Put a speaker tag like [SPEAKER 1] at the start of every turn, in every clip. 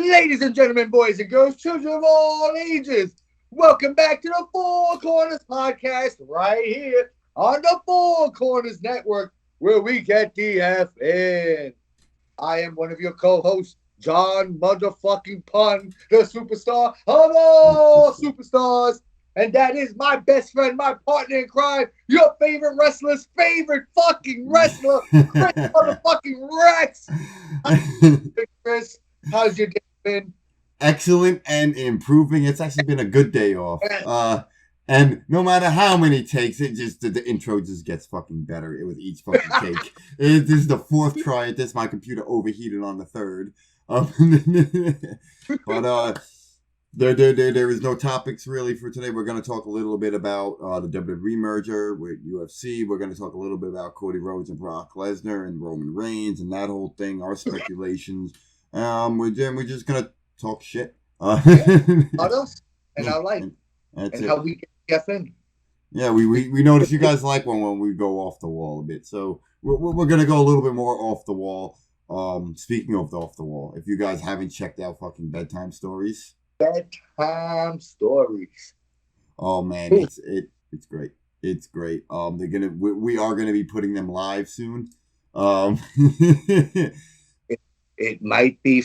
[SPEAKER 1] Ladies and gentlemen, boys and girls, children of all ages, welcome back to the Four Corners Podcast right here on the Four Corners Network, where we get the F in. I am one of your co-hosts, Jon motherfucking Punn, the superstar of all superstars. And that is my best friend, my partner in crime, your favorite wrestler's favorite fucking wrestler, Chris motherfucking Rex. Chris, how's your day been?
[SPEAKER 2] Excellent and improving. It's actually been a good day off. And no matter how many takes, it just the intro just gets fucking better with each fucking take. This is the fourth try at this. My computer overheated on the third. But there is no topics really for today. We're going to talk a little bit about the WWE merger with UFC. We're going to talk a little bit about Cody Rhodes and Brock Lesnar and Roman Reigns and that whole thing, our speculations. We're just going to talk shit.
[SPEAKER 1] What else? And our life. And how we get in.
[SPEAKER 2] Yeah, we notice you guys like when we go off the wall a bit. So we're going to go a little bit more off the wall. Speaking of off the wall, if you guys haven't checked out fucking Bedtime Stories.
[SPEAKER 1] Bedtime Stories.
[SPEAKER 2] Oh man, it's great. It's great. We are gonna be putting them live soon.
[SPEAKER 1] It might be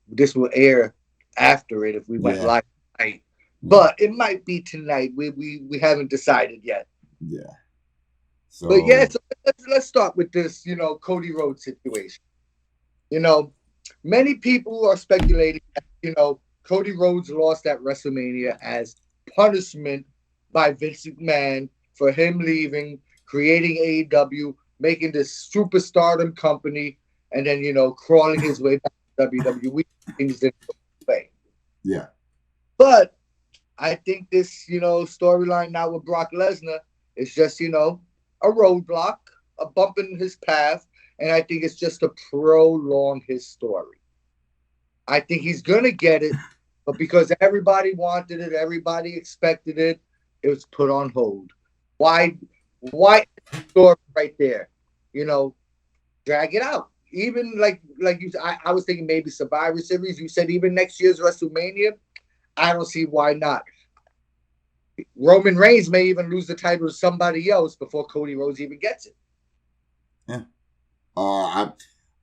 [SPEAKER 1] this will air after it if we went live tonight. But it might be tonight. We haven't decided yet.
[SPEAKER 2] Yeah. So
[SPEAKER 1] let's start with this, Cody Rhodes situation. Many people are speculating that, Cody Rhodes lost at WrestleMania as punishment by Vince McMahon for him leaving, creating AEW, making this superstardom company, and then, crawling his way back to WWE. Things didn't go away.
[SPEAKER 2] Yeah.
[SPEAKER 1] But I think this, storyline now with Brock Lesnar is just, a roadblock, a bump in his path, and I think it's just to prolong his story. I think he's going to get it, but because everybody wanted it, everybody expected it, it was put on hold. Why story right there? Drag it out. Even like you said, I was thinking maybe Survivor Series. You said even next year's WrestleMania. I don't see why not. Roman Reigns may even lose the title to somebody else before Cody Rhodes even gets it.
[SPEAKER 2] Yeah.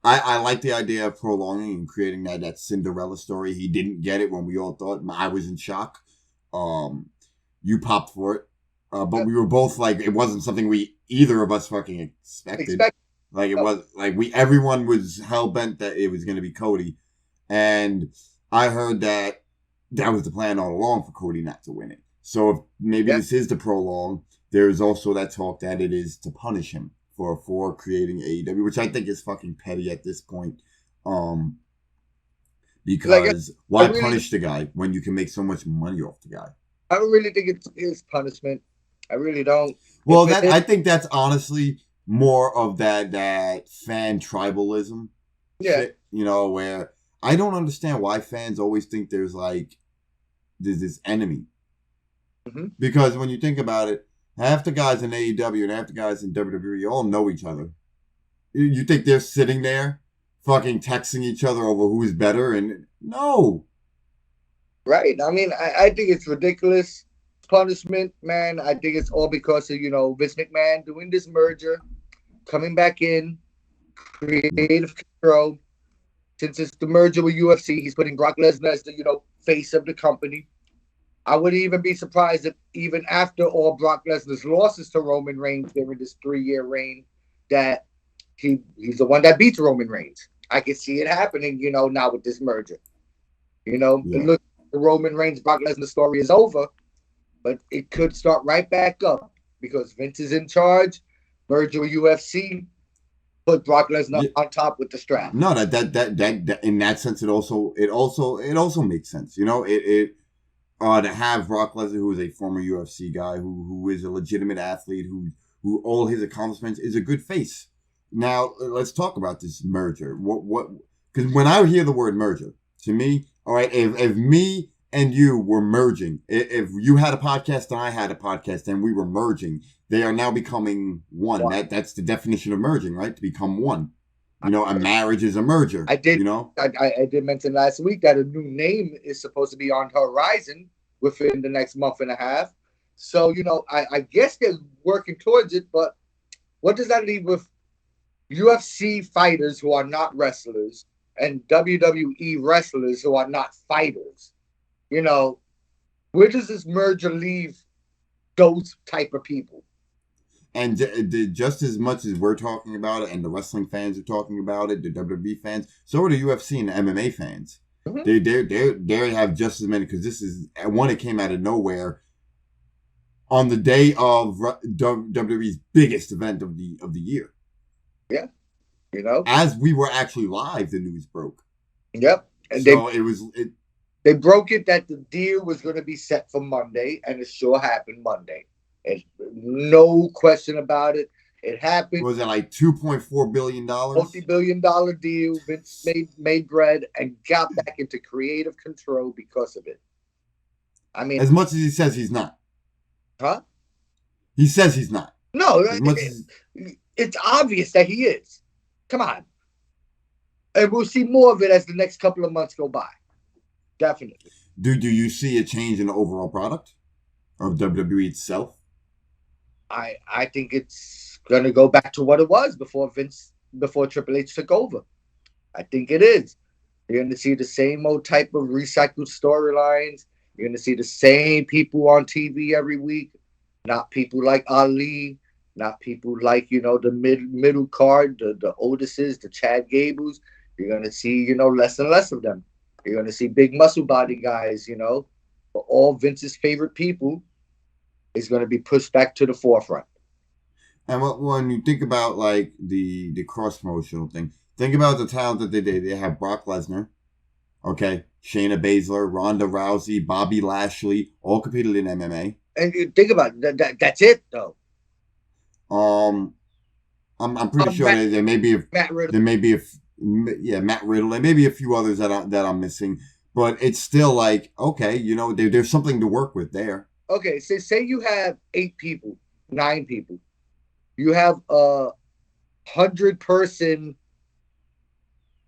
[SPEAKER 2] I like the idea of prolonging and creating that Cinderella story. He didn't get it when we all thought. I was in shock. You popped for it. But we were both like, it wasn't something either of us fucking expected. Like it was like everyone was hell bent that it was going to be Cody. And I heard that was the plan all along for Cody not to win it. So if maybe this is the prolong, there's also that talk that it is to punish him for creating AEW, which I think is fucking petty at this point. Because why punish the guy when you can make so much money off the guy?
[SPEAKER 1] I don't really think it is punishment. I really don't.
[SPEAKER 2] Well, I think that's honestly more of that fan tribalism.
[SPEAKER 1] Yeah.
[SPEAKER 2] Shit, where I don't understand why fans always think there's this enemy.
[SPEAKER 1] Mm-hmm.
[SPEAKER 2] Because when you think about it, half the guys in AEW and half the guys in WWE all know each other. You think they're sitting there fucking texting each other over who's better? And no.
[SPEAKER 1] Right. I mean, I think it's ridiculous punishment, man. I think it's all because of, Vince McMahon doing this merger, coming back in, creative control. Since it's the merger with UFC, he's putting Brock Lesnar as the, face of the company. I wouldn't even be surprised if even after all Brock Lesnar's losses to Roman Reigns during this 3-year reign, that he's the one that beats Roman Reigns. I can see it happening, now with this merger. It looks the Roman Reigns Brock Lesnar story is over, but it could start right back up because Vince is in charge. Merger with UFC, put Brock Lesnar on top with the strap.
[SPEAKER 2] No, that in that sense, it also makes sense. To have Brock Lesnar, who is a former UFC guy, who is a legitimate athlete, who all his accomplishments is a good face. Now let's talk about this merger. What? Because when I hear the word merger, to me, all right, if me and you were merging, if you had a podcast and I had a podcast and we were merging, they are now becoming one. That's the definition of merging, right? To become one. A marriage is a merger.
[SPEAKER 1] I did. I did mention last week that a new name is supposed to be on the horizon within the next month and a half. So I guess they're working towards it. But what does that leave with UFC fighters who are not wrestlers and WWE wrestlers who are not fighters? Where does this merger leave those type of people?
[SPEAKER 2] And just as much as we're talking about it, and the wrestling fans are talking about it, the WWE fans, so are the UFC and the MMA fans. Mm-hmm. They have just as many, because this is one that came out of nowhere on the day of WWE's biggest event of the year.
[SPEAKER 1] Yeah,
[SPEAKER 2] as we were actually live, the news broke.
[SPEAKER 1] Yep,
[SPEAKER 2] and so it was.
[SPEAKER 1] They broke it that the deal was going to be set for Monday, and it sure happened Monday. And no question about it. It happened.
[SPEAKER 2] Was it like $2.4 billion?
[SPEAKER 1] Multi-billion-dollar deal. Vince made bread and got back into creative control because of it. I mean,
[SPEAKER 2] as much as he says he's not.
[SPEAKER 1] Huh?
[SPEAKER 2] He says he's not.
[SPEAKER 1] No, it's obvious that he is. Come on. And we'll see more of it as the next couple of months go by. Definitely.
[SPEAKER 2] Do you see a change in the overall product of WWE itself?
[SPEAKER 1] I think it's going to go back to what it was before Triple H took over. I think it is. You're going to see the same old type of recycled storylines. You're going to see the same people on TV every week. Not people like Ali. Not people like, the middle card, the Otises, the Chad Gables. You're going to see, less and less of them. You're going to see big muscle body guys, but all Vince's favorite people is going to be pushed back to the forefront.
[SPEAKER 2] And when you think about like the cross promotional thing, think about the talent that they did. They have Brock Lesnar, okay, Shayna Baszler, Ronda Rousey, Bobby Lashley, all competed in MMA.
[SPEAKER 1] And you think about it, that's it though.
[SPEAKER 2] I'm pretty sure there may be Matt Riddle, and maybe a few others that I'm missing, but it's still like, okay, there's something to work with there.
[SPEAKER 1] Okay, so say you have 8 people, 9 people, you have a 100-person,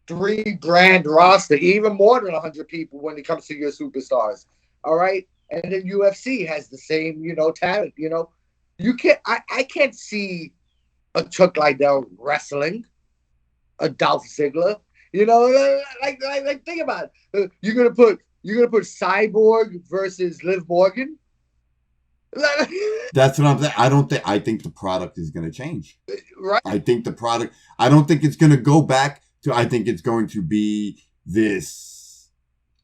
[SPEAKER 1] $3,000 roster, even more than 100 people when it comes to your superstars. All right, and then UFC has the same, talent. You can't. I can't see a Chuck Liddell wrestling, a Dolph Ziggler. Like think about it. You're gonna put Cyborg versus Liv Morgan.
[SPEAKER 2] That's what I'm saying. I think the product is going to change.
[SPEAKER 1] Right.
[SPEAKER 2] I think the product. I don't think it's going to go back to. I think it's going to be this.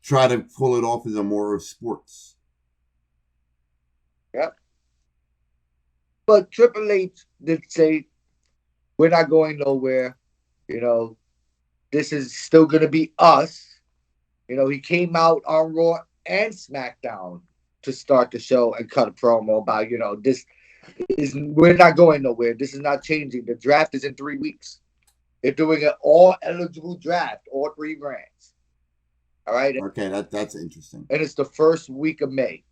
[SPEAKER 2] Try to pull it off as a more of sports.
[SPEAKER 1] Yep. But Triple H did say, we're not going nowhere. This is still going to be us. He came out on Raw and SmackDown to start the show and cut a promo about, we're not going nowhere. This is not changing. The draft is in 3 weeks. They're doing an all-eligible draft, all 3 brands. All right?
[SPEAKER 2] Okay, that's interesting.
[SPEAKER 1] And it's the first week of May.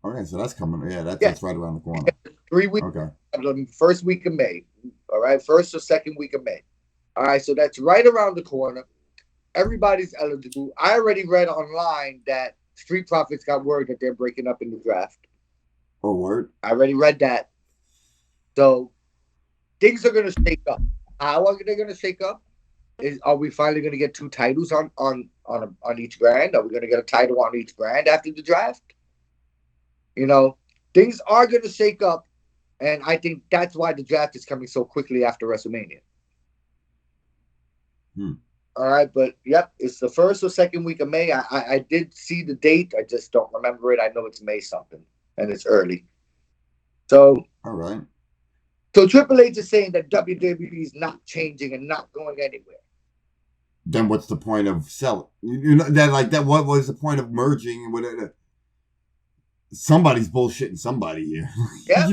[SPEAKER 2] Okay, so that's coming. Yeah, that's right around the corner.
[SPEAKER 1] 3 weeks.
[SPEAKER 2] Okay.
[SPEAKER 1] The first week of May. All right, first or second week of May. All right, so that's right around the corner. Everybody's eligible. I already read online that Street Profits got word that they're breaking up in the draft.
[SPEAKER 2] Oh, word?
[SPEAKER 1] I already read that. So things are going to shake up. How are they going to shake up? Are we finally going to get 2 titles on each brand? Are we going to get a title on each brand after the draft? Things are going to shake up, and I think that's why the draft is coming so quickly after WrestleMania. All right, but yep, it's the first or second week of May. I did see the date. I just don't remember it. I know it's May something, and it's early. So,
[SPEAKER 2] all right.
[SPEAKER 1] So Triple H is saying that WWE is not changing and not going anywhere.
[SPEAKER 2] Then what's the point of selling? That. What was the point of merging and whatever? Somebody's bullshitting somebody here.
[SPEAKER 1] Yeah.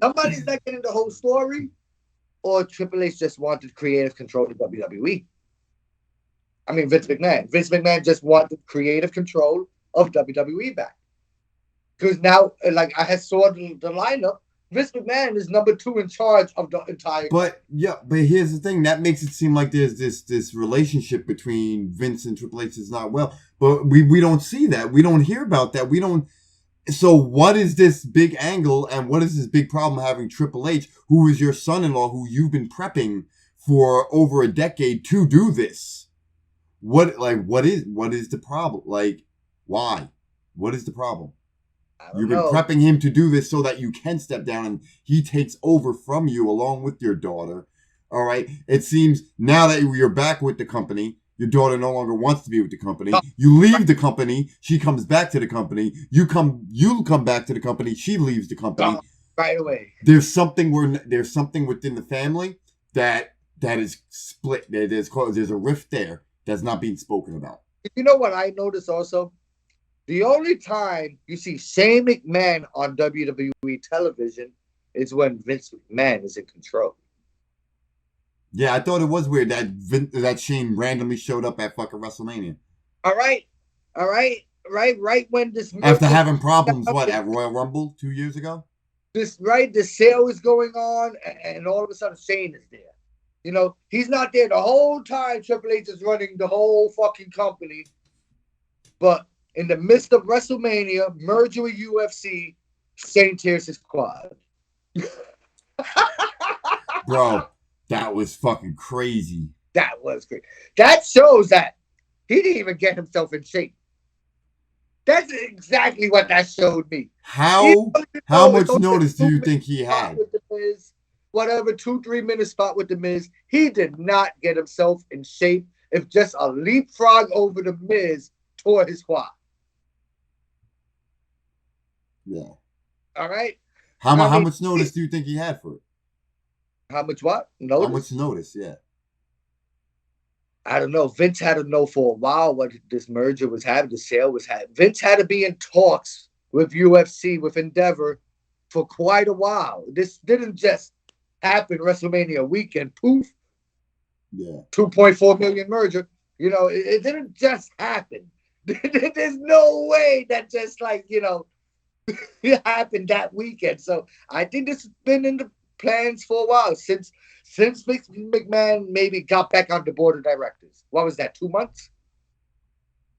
[SPEAKER 1] Somebody's not getting the whole story, or Triple H just wanted creative control of WWE. I mean, Vince McMahon. Vince McMahon just wanted creative control of WWE back. Because now, like I saw the lineup, Vince McMahon is number 2 in charge of the entire.
[SPEAKER 2] But here's the thing that makes it seem like there's this relationship between Vince and Triple H is not well. But we don't see that. We don't hear about that. We don't. So what is this big angle and what is this big problem having Triple H, who is your son-in-law, who you've been prepping for over a decade to do this? What is the problem? Like, why? What is the problem? You've been prepping him to do this so that you can step down and he takes over from you along with your daughter. All right. It seems now that you're back with the company, your daughter no longer wants to be with the company. You leave the company. She comes back to the company. You come back to the company. She leaves the company
[SPEAKER 1] right away.
[SPEAKER 2] There's something within the family that is split. There's a rift there that's not being spoken about.
[SPEAKER 1] You know what I noticed also? The only time you see Shane McMahon on WWE television is when Vince McMahon is in control.
[SPEAKER 2] Yeah, I thought it was weird that Shane randomly showed up at fucking WrestleMania.
[SPEAKER 1] All right. Right when this
[SPEAKER 2] after having problems, at Royal Rumble 2 years ago.
[SPEAKER 1] The sale is going on, and all of a sudden Shane is there. You know, he's not there the whole time. Triple H is running the whole fucking company, but in the midst of WrestleMania, merger with UFC, Shane tears his quad.
[SPEAKER 2] Bro, that was fucking crazy.
[SPEAKER 1] That was great. That shows that he didn't even get himself in shape. That's exactly what that showed me.
[SPEAKER 2] How much notice do you think he had?
[SPEAKER 1] With the Miz, whatever, 2-3 minute spot with the Miz. He did not get himself in shape. If just a leapfrog over the Miz tore his quad.
[SPEAKER 2] Yeah.
[SPEAKER 1] All right.
[SPEAKER 2] How much notice do you think he had for it?
[SPEAKER 1] How much what? Notice?
[SPEAKER 2] How much notice? Yeah.
[SPEAKER 1] I don't know. Vince had to know for a while what this merger was having, the sale was having. Vince had to be in talks with UFC, with Endeavor, for quite a while. This didn't just happen WrestleMania weekend. Poof.
[SPEAKER 2] Yeah.
[SPEAKER 1] 2.4 million merger. You know, it didn't just happen. There's no way that just it happened that weekend. So I think this has been in the plans for a while since McMahon maybe got back on the board of directors. What was that, 2 months?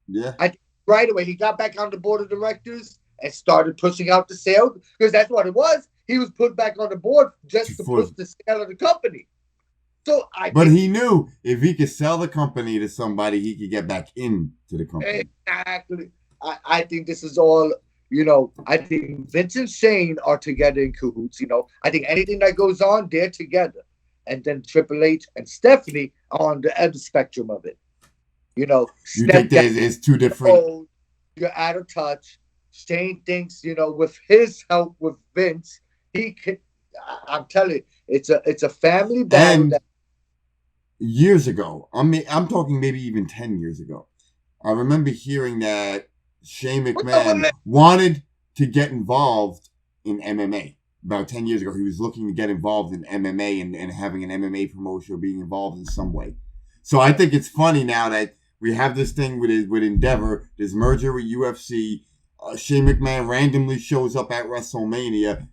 [SPEAKER 2] Yeah.
[SPEAKER 1] I think right away he got back on the board of directors and started pushing out the sale, because that's what it was. He was put back on the board just to push the sale of the company. But
[SPEAKER 2] he knew if he could sell the company to somebody, he could get back into the company.
[SPEAKER 1] Exactly. I think this is all, I think Vince and Shane are together in cahoots. I think anything that goes on, they're together. And then Triple H and Stephanie are on the other spectrum of it. You
[SPEAKER 2] think there's two different.
[SPEAKER 1] You're out of touch. Shane thinks, with his help with Vince, he can. I'm telling you, it's a family battle.
[SPEAKER 2] Years ago, I'm talking maybe even 10 years ago, I remember hearing that Shane McMahon wanted to get involved in MMA. About 10 years ago, he was looking to get involved in MMA and having an MMA promotion or being involved in some way. So I think it's funny now that we have this thing with Endeavor, this merger with UFC. Shane McMahon randomly shows up at WrestleMania.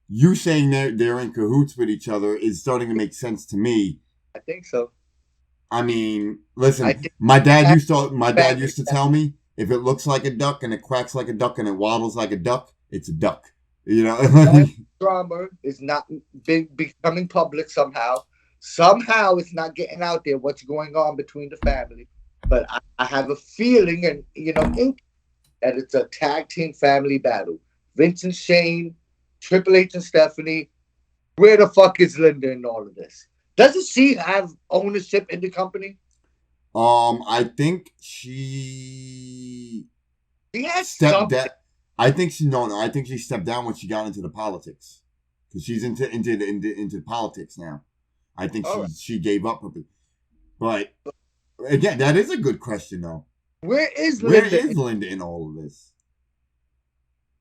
[SPEAKER 2] You saying they're in cahoots with each other is starting to make sense to me.
[SPEAKER 1] I think so.
[SPEAKER 2] I mean, listen, my dad used to tell me, if it looks like a duck and it quacks like a duck and it waddles like a duck, it's a duck.
[SPEAKER 1] Drama is not becoming public somehow. Somehow it's not getting out there what's going on between the family. But I have a feeling, and that it's a tag team family battle. Vince and Shane, Triple H and Stephanie. Where the fuck is Linda in all of this? Doesn't she have ownership in the company?
[SPEAKER 2] I think she
[SPEAKER 1] has
[SPEAKER 2] stepped down. I think she stepped down when she got into the politics, because she's into politics now. I think she gave up. But again, that is a good question, though.
[SPEAKER 1] Where is Linda
[SPEAKER 2] in all of this?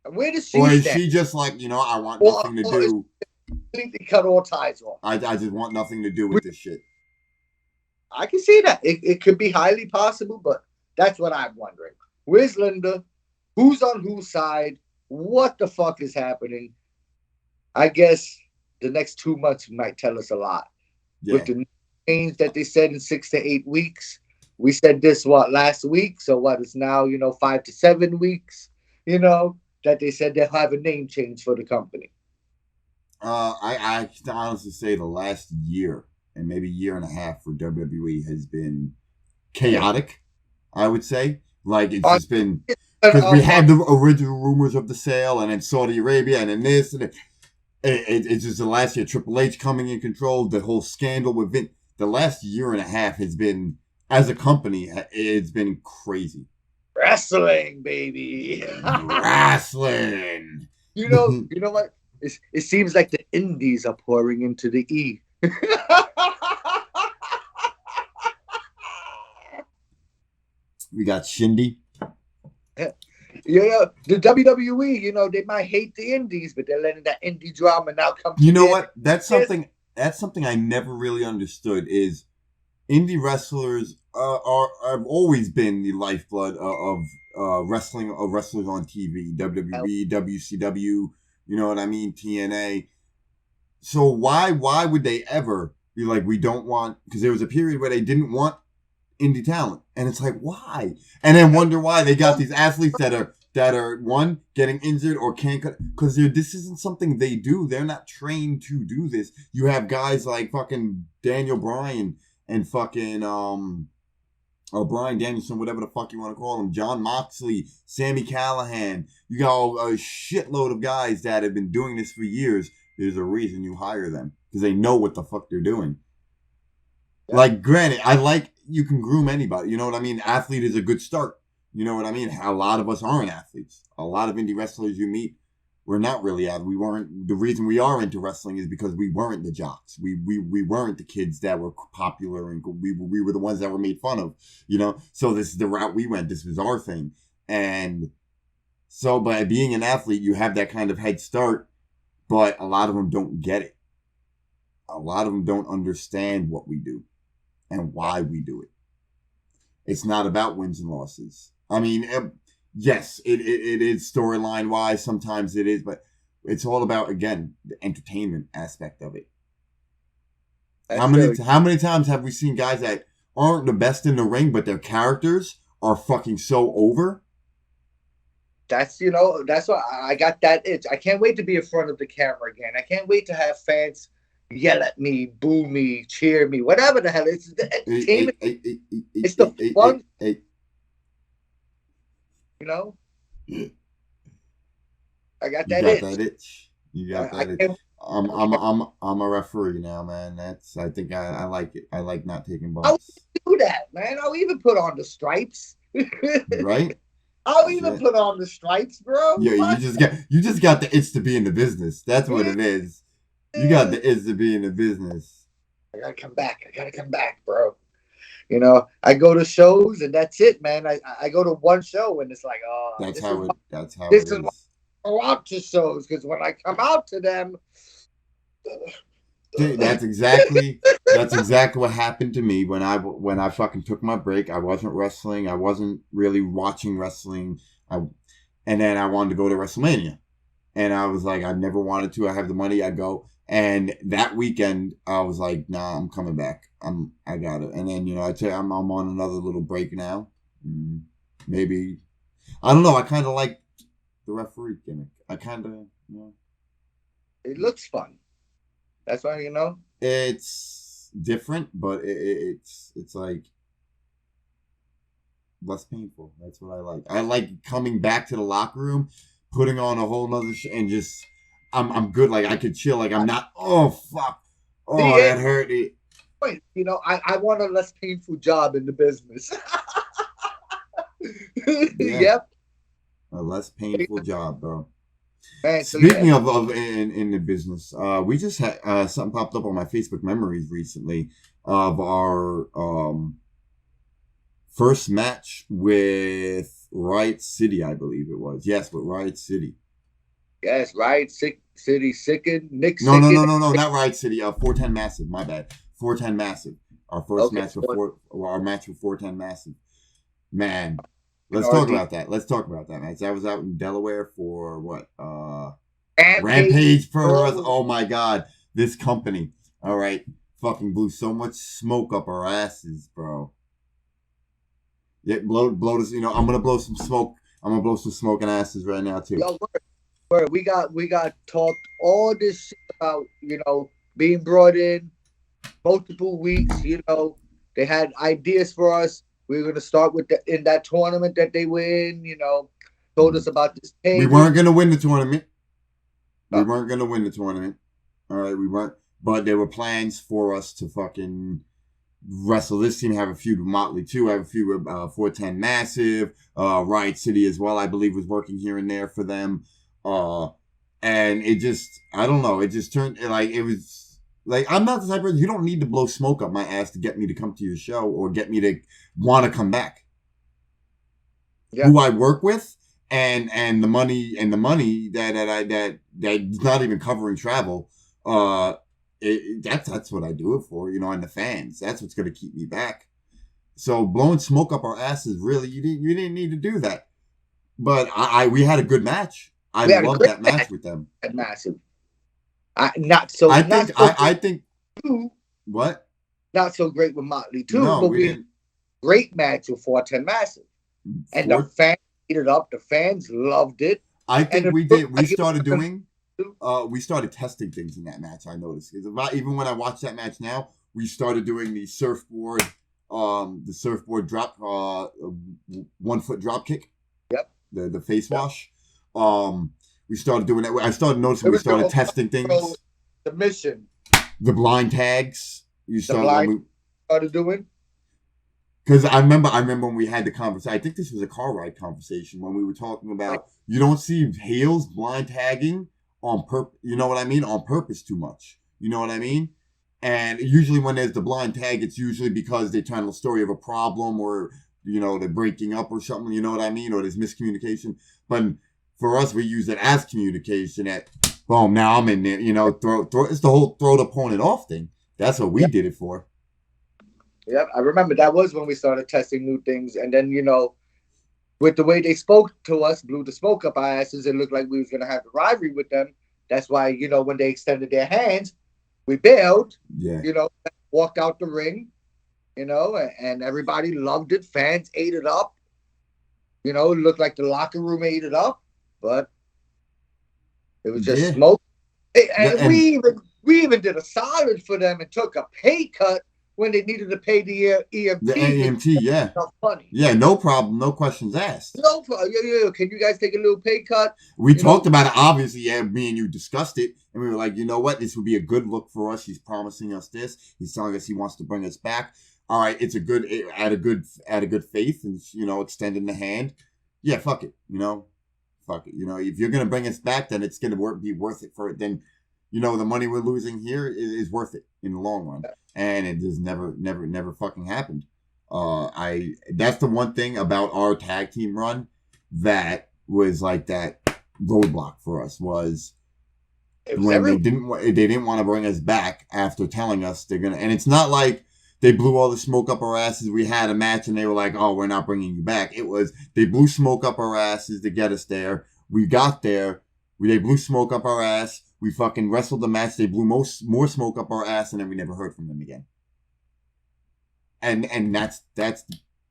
[SPEAKER 1] Where does she?
[SPEAKER 2] Or is she just like, I want nothing to do?
[SPEAKER 1] Completely cut all ties off.
[SPEAKER 2] I just want nothing to do with this shit.
[SPEAKER 1] I can see that. It could be highly possible, but that's what I'm wondering. Where's Linda? Who's on whose side? What the fuck is happening? I guess the next 2 months might tell us a lot. With
[SPEAKER 2] Yeah.
[SPEAKER 1] the change that they said in 6 to 8 weeks, we said this what last week. So what is now 5 to 7 weeks. That they said they'll have a name change for the company.
[SPEAKER 2] I can honestly say the last year and maybe year and a half for WWE has been chaotic. I would say, like, it's
[SPEAKER 1] On,
[SPEAKER 2] just been because we
[SPEAKER 1] on
[SPEAKER 2] had the original rumors of the sale, and then Saudi Arabia, and then this, and it's just the last year. Triple H coming in control, the whole scandal with Vince. The last year and a half has been, as a company, it's been crazy.
[SPEAKER 1] wrestling, baby.
[SPEAKER 2] Wrestling.
[SPEAKER 1] You know what? It seems like the indies are pouring into the E.
[SPEAKER 2] We got Shindy.
[SPEAKER 1] The WWE, they might hate the indies, but they're letting that indie drama now come to
[SPEAKER 2] You know
[SPEAKER 1] their
[SPEAKER 2] what? That's something I never really understood. Is indie wrestlers have always been the lifeblood of wrestling, of wrestlers on TV, WWE, WCW. You know what I mean? TNA. So why would they ever be like, we don't want? Because there was a period where they didn't want indie talent, and it's like, why? And then wonder why they got these athletes that are one, getting injured or can't cut, because this isn't something they do. They're not trained to do this. You have guys like fucking Daniel Bryan and fucking Brian Danielson, whatever the fuck you want to call him, John Moxley, Sammy Callahan. You got a shitload of guys that have been doing this for years. There's a reason you hire them, because they know what the fuck they're doing. Yeah. Like, granted, you can groom anybody. You know what I mean? Athlete is a good start. You know what I mean? A lot of us aren't athletes. A lot of indie wrestlers you meet, we're not really athletes. We weren't. The reason we are into wrestling is because we weren't the jocks. We weren't the kids that were popular, and we were the ones that were made fun of. So this is the route we went. This was our thing. And so by being an athlete, you have that kind of head start, but a lot of them don't get it. A lot of them don't understand what we do and why we do it. It's not about wins and losses. I mean, yes, it is storyline wise. Sometimes it is, but it's all about, again, the entertainment aspect of it. How many times have we seen guys that aren't the best in the ring, but their characters are fucking so over?
[SPEAKER 1] That's why I got that itch. I can't wait to be in front of the camera again. I can't wait to have fans yell at me, boo me, cheer me, whatever the hell. It's the entertainment. It's the fun. I got that itch.
[SPEAKER 2] You got that itch. I'm a referee now, man. I think I like it. I like not taking bumps.
[SPEAKER 1] I'll do that, man. I'll even put on the stripes.
[SPEAKER 2] Right?
[SPEAKER 1] I'll even put on the stripes, bro.
[SPEAKER 2] Yeah, you just got the itch to be in the business. That's what it is. You got the itch to be in the business.
[SPEAKER 1] I gotta come back, bro. I go to shows and that's it, man. I go to one show and it's like, oh,
[SPEAKER 2] that's how it is.
[SPEAKER 1] Why I go out to shows, because when I come out to them,
[SPEAKER 2] that's exactly what happened to me when I fucking took my break. I wasn't wrestling. I wasn't really watching wrestling. And then I wanted to go to WrestleMania, and I was like, I never wanted to. I have the money. I go. And that weekend, I was like, nah, I'm coming back. I got it. And then, I'm on another little break now. Maybe, I don't know. I kind of like the referee gimmick. I kind of,
[SPEAKER 1] it looks fun. That's why,
[SPEAKER 2] it's different, but it's like less painful. That's what I like. I like coming back to the locker room, putting on a whole nother and just, I'm good. Like, I could chill. Like, I'm not, oh, fuck. Oh, that hurt.
[SPEAKER 1] I want a less painful job in the business.
[SPEAKER 2] Yeah.
[SPEAKER 1] Yep.
[SPEAKER 2] A less painful job, bro.
[SPEAKER 1] Man,
[SPEAKER 2] Speaking of in the business, we just had something popped up on my Facebook memories recently of our first match with Riot City, I believe it was. Yes, with Riot City.
[SPEAKER 1] Yes, Riot City Sicken. Nick
[SPEAKER 2] No,
[SPEAKER 1] Sicken.
[SPEAKER 2] no, not Riot City. 410 Massive. My bad. 410 Massive. Our first match with our match with 410 Massive. Man, let's talk about that. Let's talk about that match. I was out in Delaware for what? Rampage Pro. Oh my god, this company. All right, fucking blew so much smoke up our asses, bro. Yeah, blow this. You know, I'm gonna blow some smoke. I'm gonna blow some smoke and asses right now too.
[SPEAKER 1] Yo, we got talked all this shit about, being brought in multiple weeks. They had ideas for us. We were gonna start with in that tournament that they win. Told us about this table.
[SPEAKER 2] We weren't gonna win the tournament. We weren't gonna win the tournament. All right, we weren't. But there were plans for us to fucking wrestle this team, have a feud with Motley too, have a feud with 410 Massive, Riot City as well, I believe was working here and there for them. And it just, I don't know, it just turned, like, it was, like, I'm not the type of person, you don't need to blow smoke up my ass to get me to come to your show or get me to want to come back. Yeah. Who I work with and the money that's not even covering travel, that's what I do it for, and the fans. That's what's going to keep me back. So blowing smoke up our asses, really, you didn't need to do that. But we had a good match. I loved that match with them.
[SPEAKER 1] Massive.
[SPEAKER 2] I think. What?
[SPEAKER 1] Not so great with Motley too, no, but we didn't. Great match with 410 Massive, and the fans ate it up. The fans loved it.
[SPEAKER 2] I think we did. We started doing. We started testing things in that match. I noticed even when I watch that match now, we started doing the surfboard drop, 1 foot drop kick.
[SPEAKER 1] Yep.
[SPEAKER 2] The face wash. We started doing that. I started noticing we started testing things.
[SPEAKER 1] The mission.
[SPEAKER 2] The blind tags.
[SPEAKER 1] Started doing.
[SPEAKER 2] Because I remember when we had the conversation. I think this was a car ride conversation when we were talking about you don't see heels blind tagging on purpose, you know what I mean? On purpose too much. You know what I mean? And usually when there's the blind tag, it's usually because they tell a story of a problem or, they're breaking up or something, you know what I mean? Or there's miscommunication. But for us, we use it as communication at, boom, now I'm in there, throw it's the whole throw the opponent off thing. That's what we did it for.
[SPEAKER 1] Yep, I remember that was when we started testing new things. And then, with the way they spoke to us, blew the smoke up our asses, it looked like we was going to have a rivalry with them. That's why, when they extended their hands, we bailed, walked out the ring, and everybody loved it. Fans ate it up. It looked like the locker room ate it up, but it was just smoke. And we even did a solid for them and took a pay cut when they needed to pay the EMT.
[SPEAKER 2] The EMT, yeah.
[SPEAKER 1] Money.
[SPEAKER 2] Yeah, no problem. No questions asked.
[SPEAKER 1] No problem. Yeah. Can you guys take a little pay cut?
[SPEAKER 2] We talked about it, obviously. Yeah, me and you discussed it. And we were like, you know what? This would be a good look for us. He's promising us this. He's telling us he wants to bring us back. All right, it's a good faith and, extending the hand. Yeah, fuck it. Fuck it. If you're going to bring us back, then it's going to be worth it for it. Then, the money we're losing here is worth it in the long run. And it just never fucking happened. That's the one thing about our tag team run that was like that roadblock for us was when they didn't want to bring us back after telling us they're gonna. And it's not like they blew all the smoke up our asses. We had a match and they were like, "Oh, we're not bringing you back." It was they blew smoke up our asses to get us there. We got there. They blew smoke up our ass. We fucking wrestled the match. They blew more smoke up our ass, and then we never heard from them again. And that's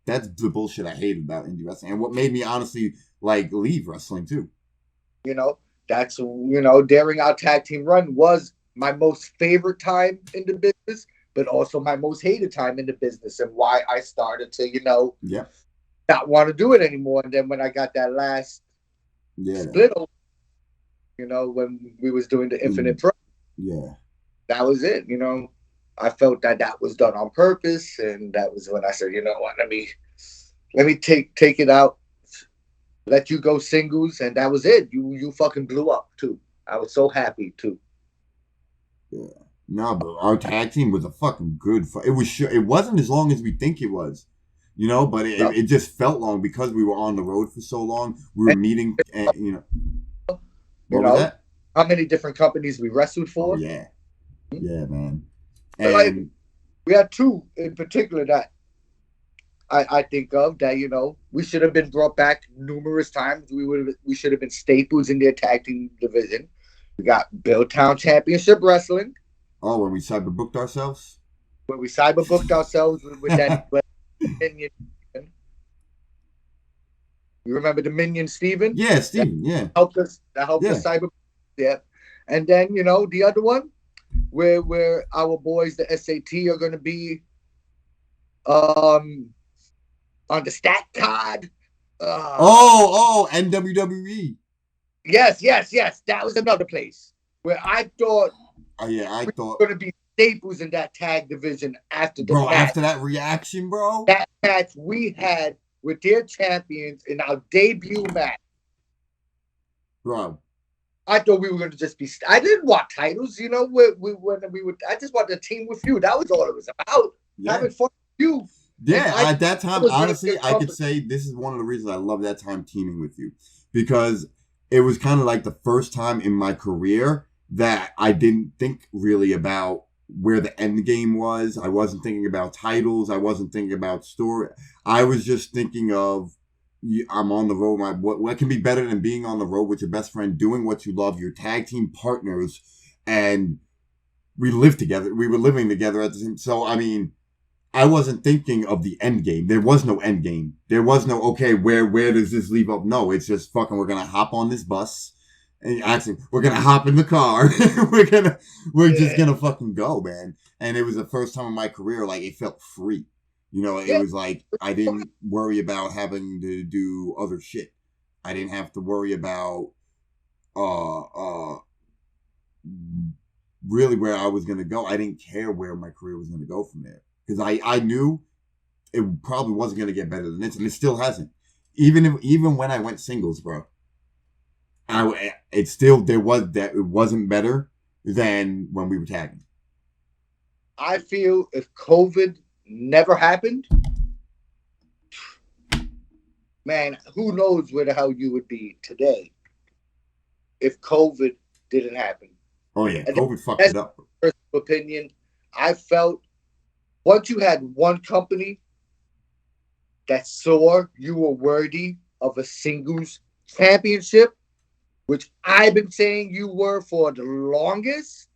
[SPEAKER 2] the bullshit I hated about indie wrestling, and what made me honestly leave wrestling too.
[SPEAKER 1] That's during our tag team run was my most favorite time in the business, but also my most hated time in the business, and why I started to not want to do it anymore. And then when I got that last split over, when we was doing the Infinite Pro.
[SPEAKER 2] Yeah.
[SPEAKER 1] That was it, I felt that was done on purpose, and that was when I said, you know what, let me take it out, let you go singles, and that was it. You fucking blew up too. I was so happy too.
[SPEAKER 2] Yeah. No, but our tag team was a fucking good it wasn't as long as we think it was. But it just felt long because we were on the road for so long. We were meeting and What was that?
[SPEAKER 1] How many different companies we wrestled for?
[SPEAKER 2] Oh, yeah. Yeah, man.
[SPEAKER 1] And we had two in particular that I think of that, we should have been brought back numerous times. We should have been staples in their tag team division. We got Billtown Championship Wrestling,
[SPEAKER 2] Oh, when we cyber booked ourselves?
[SPEAKER 1] where we cyber booked ourselves with that Minion. You remember the Minion Steven?
[SPEAKER 2] Yeah,
[SPEAKER 1] That
[SPEAKER 2] Steven, yeah.
[SPEAKER 1] helped us. That helped
[SPEAKER 2] Yeah.
[SPEAKER 1] us cyber. Yeah. And then the other one, where our boys, the SAT, are going to be um on the stat card.
[SPEAKER 2] NWWE.
[SPEAKER 1] Yes. That was another place where I thought
[SPEAKER 2] Oh, yeah, I
[SPEAKER 1] we
[SPEAKER 2] thought,
[SPEAKER 1] were going to be staples in that tag division after the
[SPEAKER 2] bro,
[SPEAKER 1] match.
[SPEAKER 2] after that reaction, bro.
[SPEAKER 1] That match we had with their champions in our debut match.
[SPEAKER 2] Bro.
[SPEAKER 1] I thought we were going to just be. I didn't want titles, when we would. I just wanted a team with you. That was all it was about.
[SPEAKER 2] Yeah.
[SPEAKER 1] Having fun with you.
[SPEAKER 2] Yeah, at that time, honestly, I could
[SPEAKER 1] say
[SPEAKER 2] say this is one of the reasons I love that time teaming with you. Because it was kind of like the first time in my career that I didn't think really about where the end game was. I wasn't thinking about titles. I wasn't thinking about story. I was just thinking of, I'm on the road. What can be better than being on the road with your best friend, doing what you love, your tag team partners, and we lived together. We were living together at the same. So I mean, I wasn't thinking of the end game. There was no end game. There was no, okay, where does this leave up? No, it's just fucking, we're going to hop on this bus. And actually, we're going to hop in the car. we're just going to fucking go, man. And it was the first time in my career, like, it felt free. It was like, I didn't worry about having to do other shit. I didn't have to worry about, really where I was going to go. I didn't care where my career was going to go from there. Because I knew it probably wasn't going to get better than this, and it still hasn't. Even when I went singles, bro, it wasn't better than when we were tagging.
[SPEAKER 1] I feel if COVID never happened, man, who knows where the hell you would be today if COVID didn't happen.
[SPEAKER 2] Oh yeah, COVID fucked it up.
[SPEAKER 1] Personal opinion, I felt. Once you had one company that saw you were worthy of a singles championship, which I've been saying you were for the longest,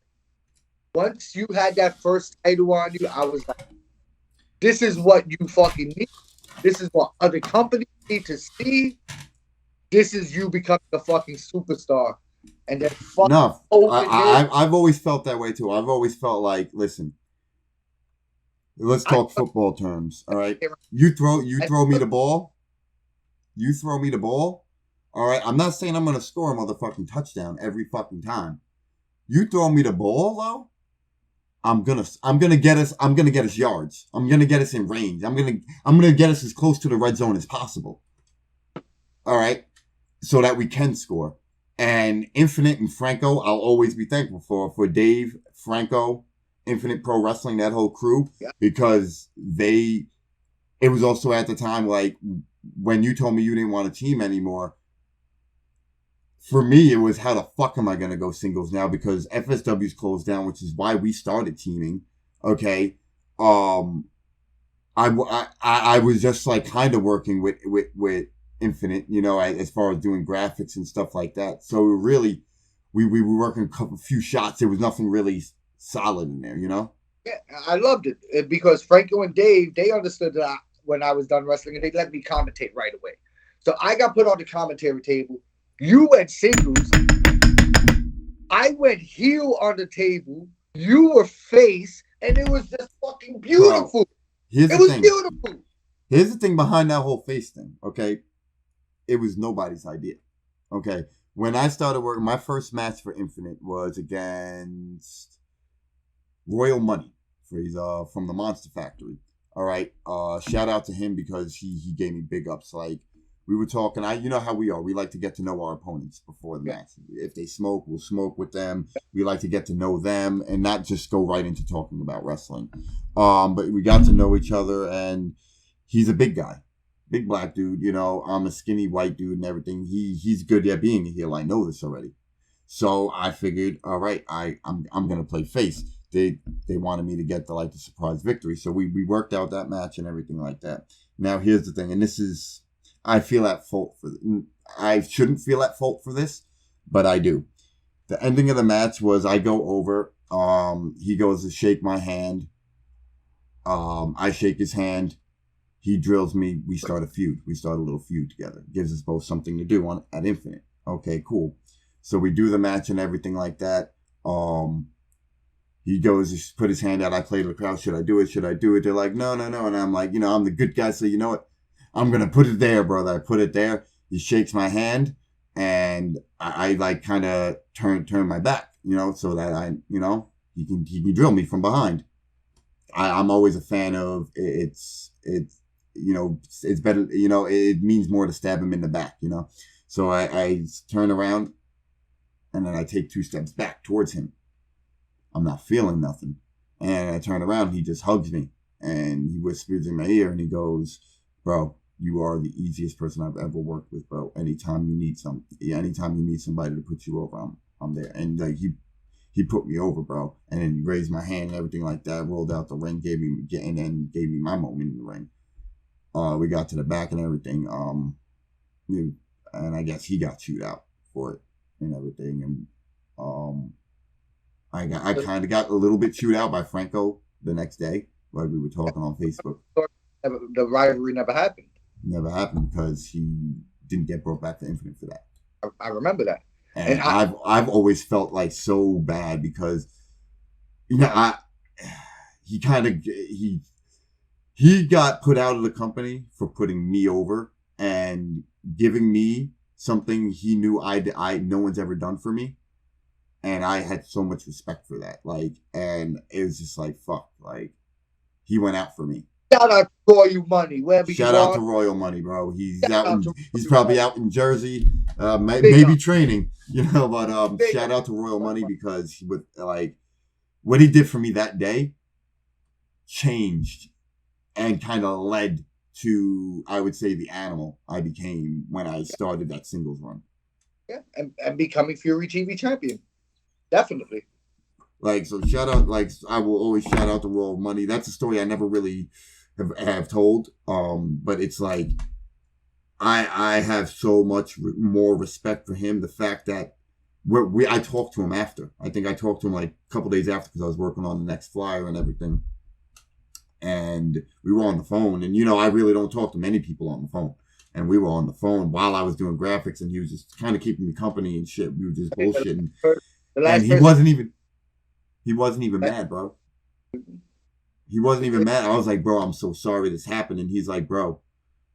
[SPEAKER 1] once you had that first title on you, I was like, this is what you fucking need. This is what other companies need to see. This is you becoming a fucking superstar. And then
[SPEAKER 2] no, I've always felt that way too. I've always felt like, listen, let's talk football terms, all right? You throw me the ball. You throw me the ball. All right? I'm not saying I'm going to score a motherfucking touchdown every fucking time. You throw me the ball, though, I'm going to get us yards. I'm going to get us in range. I'm going to get us as close to the red zone as possible. All right? So that we can score. And Infinite and Franco, I'll always be thankful for Dave, Franco, Infinite Pro Wrestling, that whole crew, because it was also at the time, like, when you told me you didn't want a team anymore, for me, it was, how the fuck am I going to go singles now? Because FSW's closed down, which is why we started teaming, okay? I was just, like, kind of working with Infinite, as far as doing graphics and stuff like that. So really, we were working a few shots. There was nothing really solid in there,
[SPEAKER 1] Yeah, I loved it because Franco and Dave, they understood that when I was done wrestling, and they let me commentate right away. So I got put on the commentary table. You went singles. I went heel on the table. You were face, and it was just fucking beautiful. It was beautiful.
[SPEAKER 2] Here's the thing behind that whole face thing, okay? It was nobody's idea, okay? When I started working, my first match for Infinite was against Royal Money. He's from the Monster Factory. All right. Shout out to him because he gave me big ups. Like, we were talking, you know how we are. We like to get to know our opponents before the match. If they smoke, we'll smoke with them. We like to get to know them and not just go right into talking about wrestling. But we got to know each other, and he's a big guy. Big black dude, I'm a skinny white dude and everything. He's good at being a heel. I know this already. So I figured, all right, I'm gonna play face. They wanted me to get the surprise victory. So we worked out that match and everything like that. Now here's the thing, and this is, I feel at fault for I shouldn't feel at fault for this, but I do. The ending of the match was I go over. He goes to shake my hand. I shake his hand. He drills me. We start a feud. We start a little feud together. Gives us both something to do at Infinite. Okay, cool. So we do the match and everything like that. He goes to put his hand out. I play to the crowd. Should I do it? Should I do it? They're like, no, no, no. And I'm like, I'm the good guy. So you know what? I'm going to put it there, brother. I put it there. He shakes my hand. And I like kind of turn my back, so that he can drill me from behind. I'm always a fan of it's better, it means more to stab him in the back, So I turn around and then I take 2 steps back towards him. I'm not feeling nothing. And I turn around, he just hugs me and he whispers in my ear and he goes, bro, you are the easiest person I've ever worked with, bro. Anytime you need somebody to put you over, I'm there. And like he put me over, bro. And then he raised my hand and everything like that, rolled out the ring, gave me my moment in the ring. We got to the back and everything. And I guess he got chewed out for it and everything. And I kind of got a little bit chewed out by Franco the next day, like we were talking on Facebook.
[SPEAKER 1] The rivalry never happened.
[SPEAKER 2] Never happened because he didn't get brought back to Infinite for that.
[SPEAKER 1] I remember that.
[SPEAKER 2] And I've always felt like so bad because, he got put out of the company for putting me over and giving me something he knew no one's ever done for me. And I had so much respect for that. Like, and it was just like, fuck, like, he went out for me.
[SPEAKER 1] Shout out to Royal Money.
[SPEAKER 2] Shout out to Royal Money, bro. He's probably out in Jersey, maybe training, but shout out to Royal Money because what he did for me that day changed and kind of led to, I would say, the animal I became when I started that singles run.
[SPEAKER 1] Yeah, and becoming Fury TV champion. Definitely.
[SPEAKER 2] So shout out, I will always shout out to Royal Money. That's a story I never really have told. But it's like, I have so much more respect for him. The fact that I talked to him after. I think I talked to him like a couple days after because I was working on the next flyer and everything. And we were on the phone. And, I really don't talk to many people on the phone. And we were on the phone while I was doing graphics and he was just kind of keeping me company and shit. We were just bullshitting. And he wasn't even mad, bro. He wasn't even mad. I was like, bro, I'm so sorry this happened. And he's like, bro,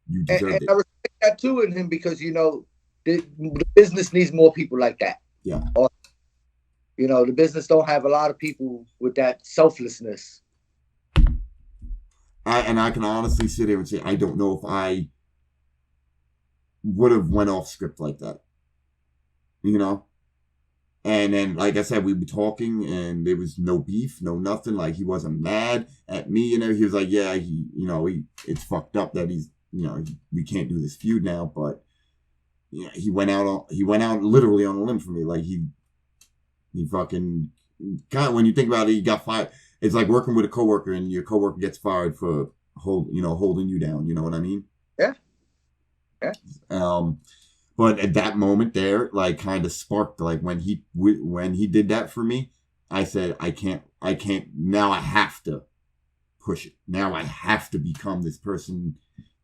[SPEAKER 2] you deserved it.
[SPEAKER 1] I respect that too in him because, the business needs more people like that.
[SPEAKER 2] Yeah.
[SPEAKER 1] Or, the business don't have a lot of people with that selflessness.
[SPEAKER 2] I can honestly sit here and say, I don't know if I would have went off script like that. And then, like I said, we were talking and there was no beef, no nothing. Like, he wasn't mad at me. He was like, yeah, it's fucked up that he's, we can't do this feud now. But, he went out literally on a limb for me. Like, he fucking, kind of, when you think about it, he got fired. It's like working with a coworker and your coworker gets fired for holding you down. You know what I mean?
[SPEAKER 1] Yeah. Yeah.
[SPEAKER 2] But at that moment there, like, kind of sparked, like, when he did that for me, I said, I can't, now I have to push it. Now I have to become this person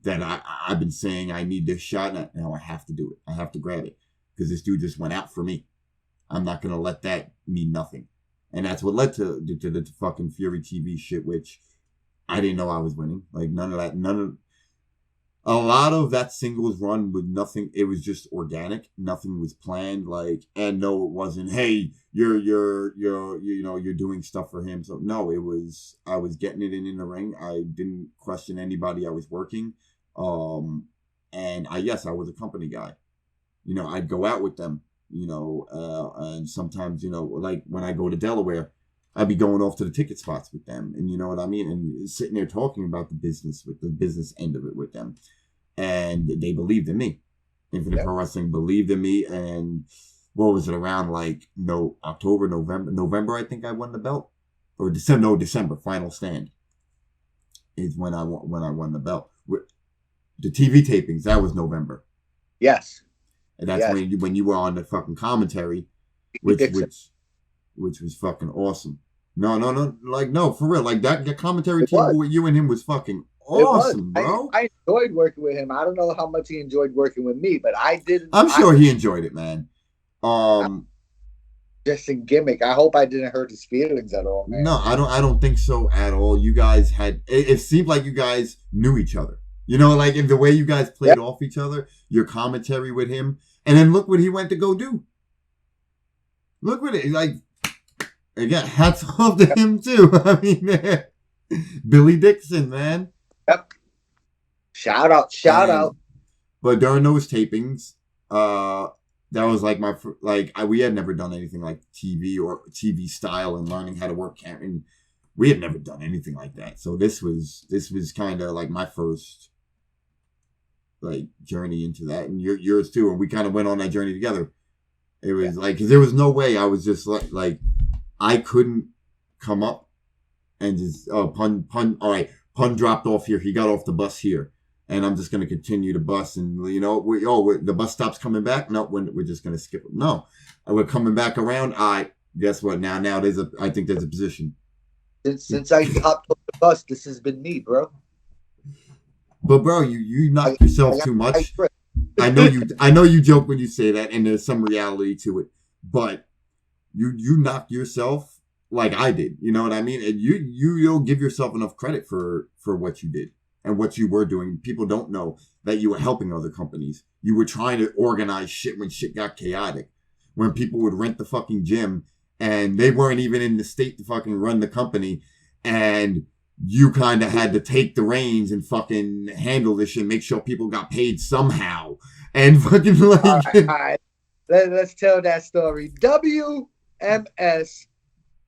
[SPEAKER 2] that I've been saying I need this shot. Now I have to do it. I have to grab it. Because this dude just went out for me. I'm not going to let that mean nothing. And that's what led to the fucking Fury TV shit, which I didn't know I was winning. Like, a lot of that singles run with nothing. It was just organic. Nothing was planned. Like, and no, it wasn't, hey, you're doing stuff for him. So no, I was getting it in the ring. I didn't question anybody I was working. And I was a company guy. I'd go out with them, and sometimes, like when I go to Delaware, I'd be going off to the ticket spots with them. And you know what I mean? And sitting there talking about the business end of it with them. And they believed in me. Infinite Pro Wrestling believed in me. And what was it, around November, I think I won the belt. Or December, final stand is when I won the belt. The TV tapings, that was November.
[SPEAKER 1] Yes.
[SPEAKER 2] And that's when you were on the fucking commentary. which
[SPEAKER 1] Dixon.
[SPEAKER 2] which which was fucking awesome. No, like no, for real, like that commentary
[SPEAKER 1] It
[SPEAKER 2] team
[SPEAKER 1] was.
[SPEAKER 2] with you and him was fucking
[SPEAKER 1] It was.
[SPEAKER 2] awesome, bro.
[SPEAKER 1] I enjoyed working with him. I don't know how much he enjoyed working with me, but I didn't.
[SPEAKER 2] I'm
[SPEAKER 1] I
[SPEAKER 2] sure he enjoyed it, man.
[SPEAKER 1] I'm
[SPEAKER 2] Um,
[SPEAKER 1] just in gimmick. I hope I didn't hurt his feelings at all, man.
[SPEAKER 2] no, I don't think so at all. You guys had it seemed like you guys knew each other. You know, like in the way you guys
[SPEAKER 1] Yeah.
[SPEAKER 2] played off each other, your commentary with him, and then look what he went to go do. Look what it like. Again, hats off to him too. I mean, Billy Dixon, man.
[SPEAKER 1] Yep. Shout out. Shout out.
[SPEAKER 2] But during those tapings, that was like we had never done anything like TV or TV style and learning how to work camera. And we had never done anything like that. So this was kind of like my first like journey into that, and yours too. And we kind of went on that journey together. It was like, cause there was no way I was just like I couldn't come up and just pun. All right, Pun dropped off here. He got off the bus here. And I'm just going to continue the bus. And, you know, the bus stops coming back. No, we're just going to skip it. No, we're coming back around. Guess what? Now I think there's a position.
[SPEAKER 1] Since I hopped off the bus, this has been me, bro.
[SPEAKER 2] But, bro, you knocked yourself too much. I know you joke when you say that, and there's some reality to it. But you knocked yourself like I did. You know what I mean? And you don't give yourself enough credit for what you did. And what you were doing. People don't know that you were helping other companies. You were trying to organize shit when shit got chaotic. When people would rent the fucking gym and they weren't even in the state to fucking run the company. And you kind of had to take the reins and fucking handle this shit, make sure people got paid somehow. And fucking like...
[SPEAKER 1] All right. Let's tell that story. WMS,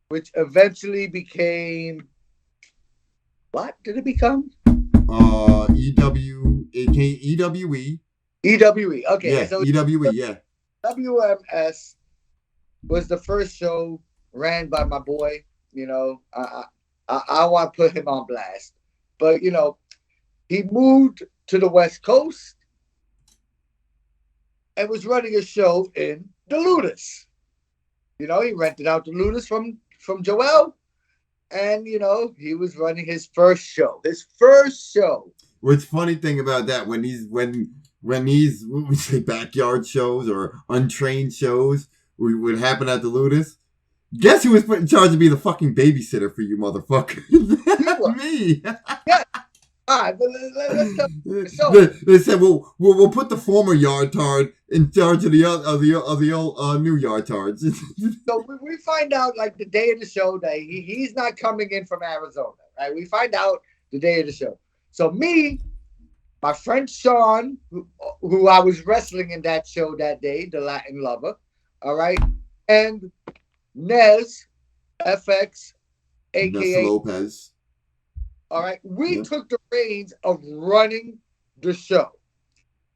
[SPEAKER 1] which eventually became... What did it become?
[SPEAKER 2] EWE.
[SPEAKER 1] EWE. Okay.
[SPEAKER 2] Yeah, so EWE, yeah.
[SPEAKER 1] WMS was the first show ran by my boy. You know, I want to put him on blast. But, you know, he moved to the West Coast and was running a show in the Lunas. You know, he rented out the Lunas from Joel. And, you know, he was running his first show.
[SPEAKER 2] What's funny thing about that, when these what we say, backyard shows or untrained shows would happen at the Lunas, guess who was put in charge to be the fucking babysitter for you, motherfucker? Me.
[SPEAKER 1] Yeah. All right, but let's tell
[SPEAKER 2] They said, we'll put the former yardtard in charge of the old new yardtards.
[SPEAKER 1] So we find out like the day of the show that he's not coming in from Arizona, right? We find out the day of the show. So me, my friend Sean, who I was wrestling in that show that day, the Latin Lover, all right, and Nez, FX, aka
[SPEAKER 2] Lopez.
[SPEAKER 1] All right, we took the reins of running the show.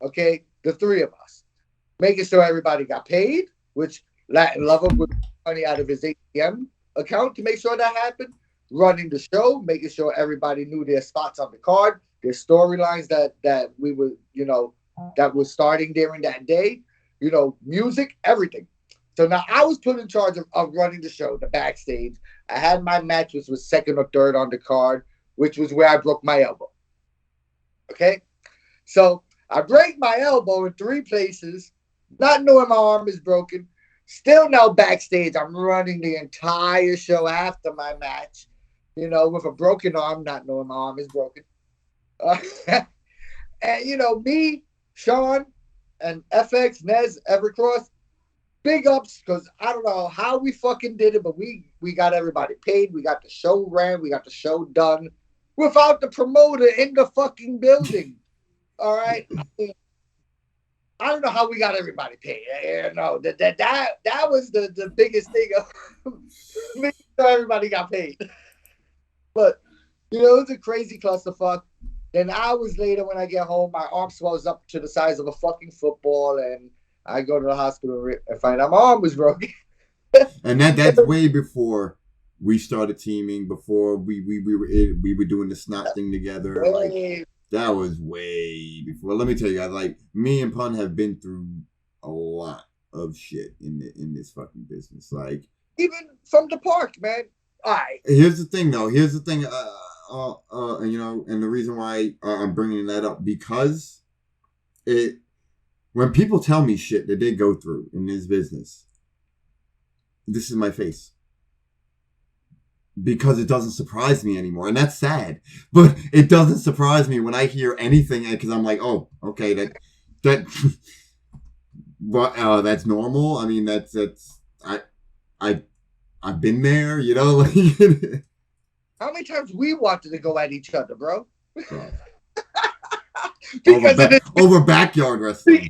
[SPEAKER 1] Okay, the three of us, making sure everybody got paid, which Latin Lover would money out of his ATM account to make sure that happened. Running the show, making sure everybody knew their spots on the card, their storylines that we were, you know, that was starting during that day. You know, music, everything. So now I was put in charge of running the show, the backstage. I had my match, which was second or third on the card, which was where I broke my elbow. Okay? So I break my elbow in 3 places, not knowing my arm is broken. Still now backstage, I'm running the entire show after my match, you know, with a broken arm, not knowing my arm is broken. And, you know, me, Sean, and FX, Nez, Evercross, big ups, because I don't know how we fucking did it, but we got everybody paid. We got the show ran. We got the show done without the promoter in the fucking building. All right? I don't know how we got everybody paid. You know, that was the biggest thing. Making sure everybody got paid. But, you know, it was a crazy clusterfuck. Then hours later when I get home, my arm swells up to the size of a fucking football, and I go to the hospital and find out my arm was broken.
[SPEAKER 2] And that's way before we started teaming, before we were doing the snot thing together. Like, that was way before. Let me tell you guys, like, me and Pun have been through a lot of shit in this fucking business. Like,
[SPEAKER 1] even from the park, man. All right.
[SPEAKER 2] Here's the thing, though. Here's the thing. And the reason why I'm bringing that up, because when people tell me shit that they go through in this business, this is my face. Because it doesn't surprise me anymore. And that's sad. But it doesn't surprise me when I hear anything, because I'm like, oh, okay, but that's normal. I mean, I've been there, you know. Like,
[SPEAKER 1] how many times we wanted to go at each other, bro?
[SPEAKER 2] over backyard wrestling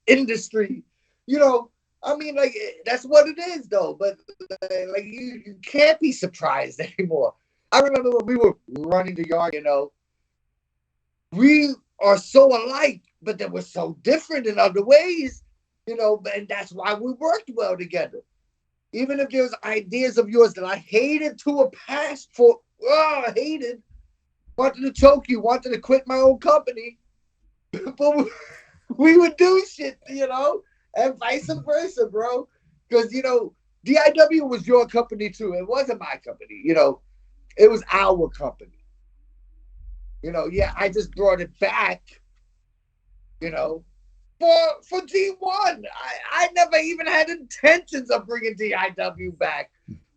[SPEAKER 1] industry, you know. I mean, like, that's what it is, though. But like, you can't be surprised anymore. I remember when we were running the yard, you know, we are so alike, but then we're so different in other ways, you know, and that's why we worked well together. Even if there's ideas of yours that I hated to a past for, I hated, wanted to choke you, wanted to quit my own company, but we would do shit, you know, and vice versa, bro. Because, you know, DIW was your company too. It wasn't my company, you know. It was our company. You know, yeah, I just brought it back, you know, for D1. I never even had intentions of bringing DIW back.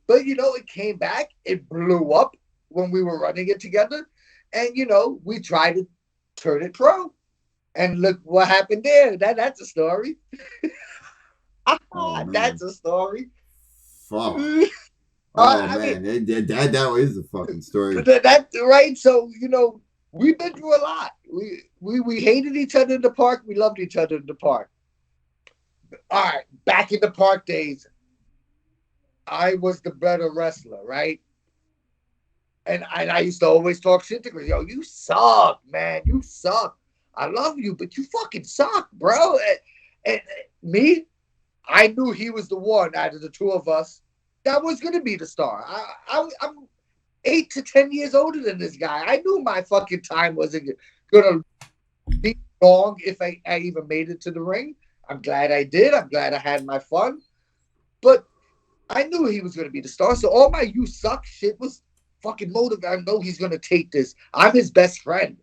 [SPEAKER 1] But, you know, it came back. It blew up when we were running it together. And, you know, we tried to turn it pro. And look what happened there. That's a story. That's a story.
[SPEAKER 2] Fuck. Oh, man. That is a fucking story.
[SPEAKER 1] That's right. So, you know, we've been through a lot. We hated each other in the park. We loved each other in the park. All right. Back in the park days, I was the better wrestler, right? And I used to always talk shit to Chris. Yo, you suck, man. You suck. I love you, but you fucking suck, bro. And me, I knew he was the one out of the two of us that was going to be the star. I'm 8 to 10 years older than this guy. I knew my fucking time wasn't going to be long if I even made it to the ring. I'm glad I did. I'm glad I had my fun. But I knew he was going to be the star. So all my you suck shit was fucking motivated. I know he's going to take this. I'm his best friend.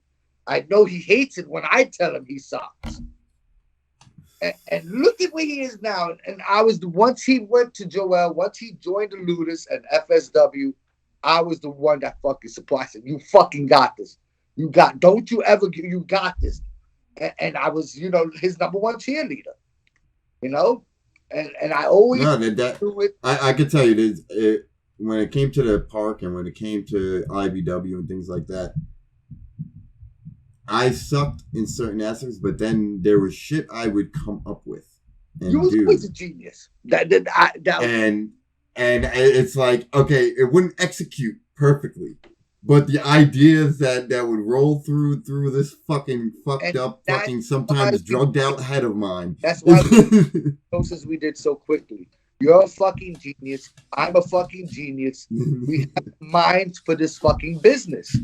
[SPEAKER 1] I know he hates it when I tell him he sucks. And look at where he is now. And once he went to Joel, once he joined the Ludus and FSW, I was the one that fucking surprised him. You fucking got this. You got this. And I was, you know, his number one cheerleader. You know? And I always do it.
[SPEAKER 2] I can tell you this, when it came to the park and when it came to IBW and things like that, I sucked in certain aspects, but then there was shit I would come up with.
[SPEAKER 1] And you was always a genius.
[SPEAKER 2] And it's like, okay, it wouldn't execute perfectly, but the ideas that would roll through this fucking fucked up, fucking sometimes drugged out head of mine.
[SPEAKER 1] That's why we did so quickly. You're a fucking genius. I'm a fucking genius. We have minds for this fucking business.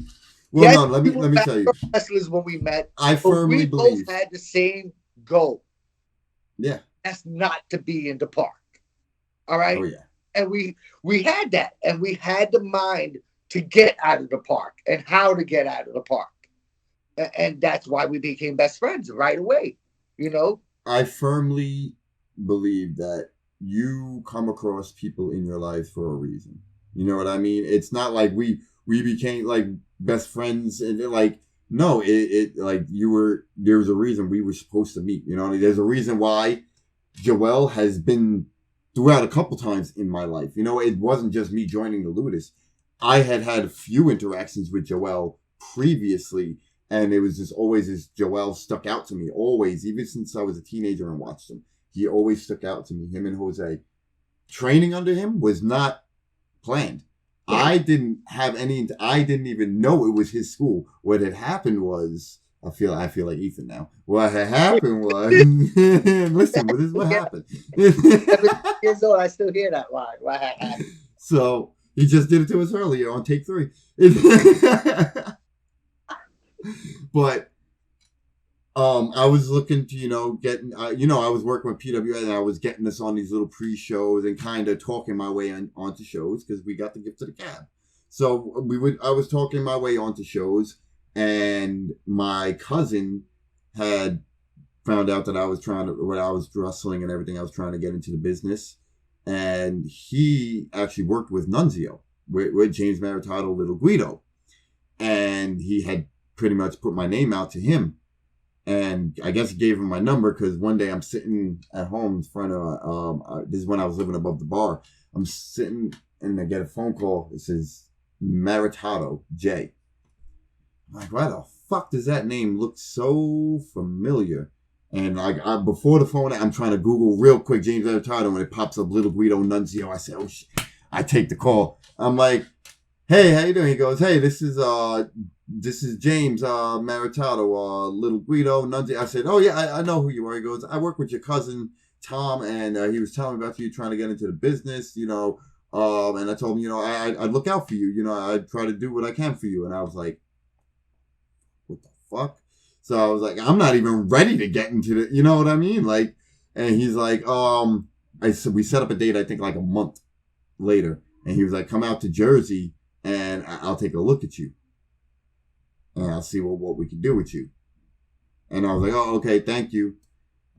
[SPEAKER 2] Well, yes, no, let me tell you.
[SPEAKER 1] Wrestlers when we met,
[SPEAKER 2] I firmly believe
[SPEAKER 1] we both had the same goal.
[SPEAKER 2] Yeah,
[SPEAKER 1] that's not to be in the park. All right.
[SPEAKER 2] Oh yeah.
[SPEAKER 1] And we had that, and we had the mind to get out of the park and how to get out of the park, and that's why we became best friends right away. You know.
[SPEAKER 2] I firmly believe that you come across people in your life for a reason. You know what I mean? It's not like we became like best friends and like, no, it like there was a reason we were supposed to meet, you know. There's a reason why Joel has been throughout a couple times in my life, you know. It wasn't just me joining the Ludus. I had a few interactions with Joel previously, and it was just always as Joel stuck out to me, always, even since I was a teenager and watched him. He always stuck out to me, him and Jose. Training under him was not planned. Yeah. I didn't even know it was his school. What had happened was, I feel like Ethan now. What had happened was, listen, this is what happened.
[SPEAKER 1] 7 years old, I still hear that line. What happened?
[SPEAKER 2] So, he just did it to us earlier on take 3. But, I was looking to, getting, I was working with PWA and I was getting us on these little pre-shows and kind of talking my way onto shows because we got the gift of the gab. So I was talking my way onto shows, and my cousin had found out that I was when I was wrestling and everything, I was trying to get into the business. And he actually worked with Nunzio, with James Maritato, Little Guido. And he had pretty much put my name out to him. And I guess he gave him my number because one day I'm sitting at home in front of, this is when I was living above the bar. I'm sitting and I get a phone call. It says Maritato J. I'm like, why the fuck does that name look so familiar? And I before the phone, I'm trying to Google real quick James Maritato, and it pops up Little Guido Nunzio. I say, oh shit. I take the call. I'm like, hey, how you doing? He goes, hey, this is James Maritato, Little Guido Nunzio. I said, oh yeah, I know who you are. He goes, I work with your cousin Tom, and he was telling me about you trying to get into the business, and I told him, I'd look out for you, I'd try to do what I can for you. And I was like, what the fuck? So I was like, I'm not even ready to get into it. You know what I mean? Like, and he's like, we set up a date, I think like a month later. And he was like, come out to Jersey and I'll take a look at you. And I'll see what we can do with you. And I was like, oh, okay, thank you.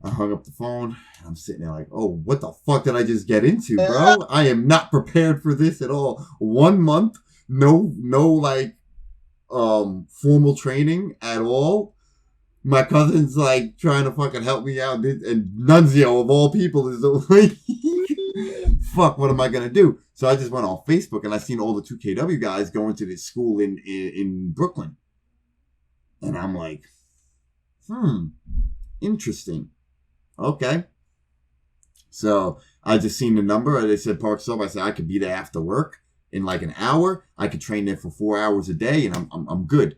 [SPEAKER 2] I hung up the phone. I'm sitting there like, oh, what the fuck did I just get into, bro? I am not prepared for this at all. 1 month, no like, formal training at all. My cousin's like trying to fucking help me out, and Nunzio of all people is like, fuck, what am I gonna do? So I just went on Facebook and I seen all the 2KW guys going to this school in Brooklyn, and I'm like, interesting. Okay. So I just seen the number and they said Park Slope. I said I could be there after work in like an hour. I could train there for 4 hours a day, and I'm good.